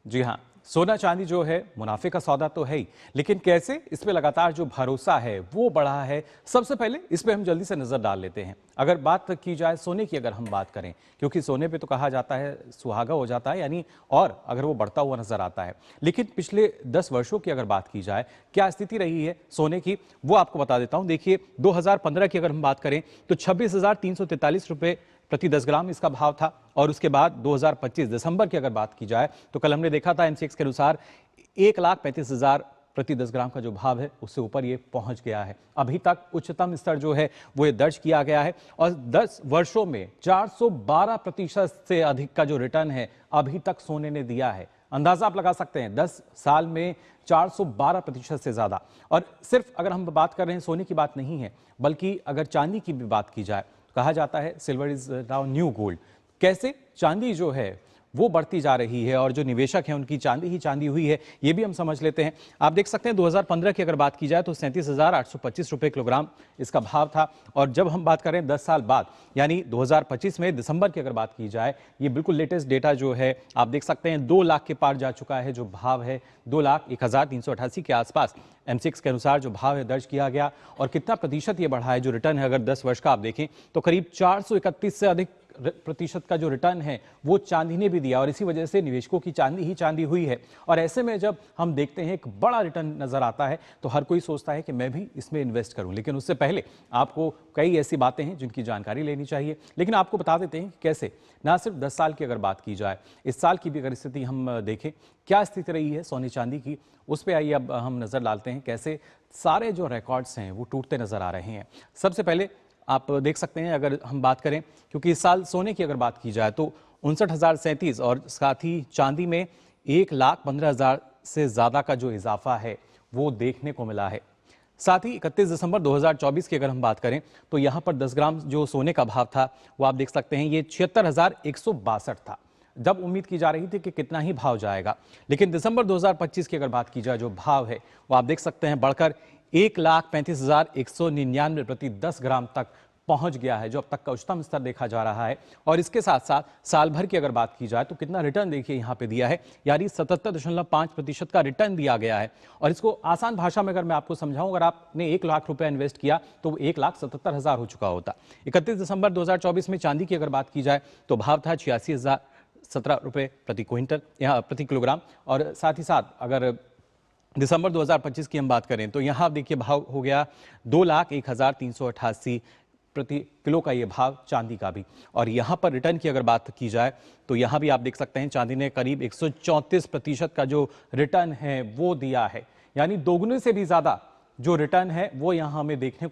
जी हाँ, सोना चांदी जो है मुनाफे का सौदा तो है ही, लेकिन कैसे इस पे लगातार जो भरोसा है वो बढ़ा है। सबसे पहले इस पे हम जल्दी से नजर डाल लेते हैं। अगर बात की जाए सोने की, अगर हम बात करें, क्योंकि सोने पे तो कहा जाता है सुहागा हो जाता है, यानी और अगर वो बढ़ता हुआ नजर आता है। लेकिन पिछले 10 वर्षों की अगर बात की जाए, क्या स्थिति रही है सोने की, वो आपको बता देता हूं। देखिए 2015 की अगर हम बात करें तो 26,343 रुपए प्रति 10 ग्राम इसका भाव था। और उसके बाद 2025 दिसंबर की अगर बात की जाए तो कल हमने देखा था एमसीएक्स के अनुसार 1,35,000 प्रति 10 ग्राम का जो भाव है उससे ऊपर ये पहुंच गया है। अभी तक उच्चतम स्तर जो है वो ये दर्ज किया गया है और 10 वर्षों में 412% से अधिक का जो रिटर्न है अभी तक सोने ने दिया है। अंदाजा आप लगा सकते हैं 10 साल में 412% से ज्यादा। और सिर्फ अगर हम बात कर रहे हैं सोने की बात नहीं है, बल्कि अगर चांदी की भी बात की जाए, कहा जाता है silver is now new gold. कैसे चांदी जो है वो बढ़ती जा रही है और जो निवेशक हैं उनकी चांदी ही चांदी हुई है, ये भी हम समझ लेते हैं। आप देख सकते हैं 2015 की अगर बात की जाए तो 37,825 रुपए किलोग्राम इसका भाव था। और जब हम बात करें 10 साल बाद, यानी 2025 में दिसंबर की अगर बात की जाए, ये बिल्कुल लेटेस्ट डेटा जो है आप देख सकते हैं 2 लाख के पार जा चुका है जो भाव है। 2,01,388 के आसपास एमसीएक्स के अनुसार जो भाव है दर्ज किया गया। और कितना प्रतिशत ये बढ़ा है, जो रिटर्न है अगर 10 वर्ष का आप देखें तो करीब 431 से अधिक प्रतिशत का जो रिटर्न है वो चांदी ने भी दिया। और इसी वजह से निवेशकों की चांदी ही चांदी हुई है। और ऐसे में जब हम देखते हैं एक बड़ा रिटर्न नजर आता है तो हर कोई सोचता है कि मैं भी इसमें इन्वेस्ट करूं। लेकिन उससे पहले आपको कई ऐसी बातें हैं जिनकी जानकारी लेनी चाहिए। लेकिन आपको बता देते हैं कि कैसे, ना सिर्फ 10 साल की अगर बात की जाए, इस साल की भी अगर स्थिति हम देखें, क्या स्थिति रही है सोने चांदी की, उस पर आइए अब हम नजर डालते हैं। कैसे सारे जो रिकॉर्ड्स हैं वो टूटते नजर आ रहे हैं। सबसे पहले आप देख सकते हैं अगर हम बात करें, क्योंकि इस साल सोने की अगर बात की जाए तो 59,037 और साथ ही चांदी में 1,15,000 से ज्यादा का जो इजाफा है वो देखने को मिला है। साथ ही 31 दिसंबर 2024 की अगर हम बात करें तो यहां पर 10 ग्राम जो सोने का भाव था वो आप देख सकते हैं ये 76,162 था। जब उम्मीद की जा रही थी कि कितना ही भाव जाएगा, लेकिन दिसंबर 2025 की अगर बात की जाए जो भाव है वो आप देख सकते हैं बढ़कर 1,35,199 प्रति 10 ग्राम तक पहुंच गया है, जो अब तक का उच्चतम स्तर देखा जा रहा है। और इसके साथ साथ साल भर की अगर बात की जाए तो कितना रिटर्न देखिए यहां पे दिया है, यानी 77.5% का रिटर्न दिया गया है। और इसको आसान भाषा में अगर मैं आपको समझाऊं, अगर आपने 1 लाख रुपए इन्वेस्ट किया तो 1,77,000 हो चुका होता। 31 दिसंबर 2024 में चांदी की अगर बात की जाए तो भाव था 86,017 रुपए प्रति क्विंटल, यहाँ प्रति किलोग्राम। और साथ ही साथ अगर दिसंबर 2025 की हम बात करें तो यहां देखिए भाव हो गया 2,01,388 प्रति किलो का ये भाव चांदी का भी। और यहां पर रिटर्न की अगर बात की जाए तो यहां भी आप देख सकते हैं चांदी ने करीब 134% का जो रिटर्न है वो दिया है, यानी दोगुने से भी ज्यादा जो रिटर्न है वो यहां हमें देखने को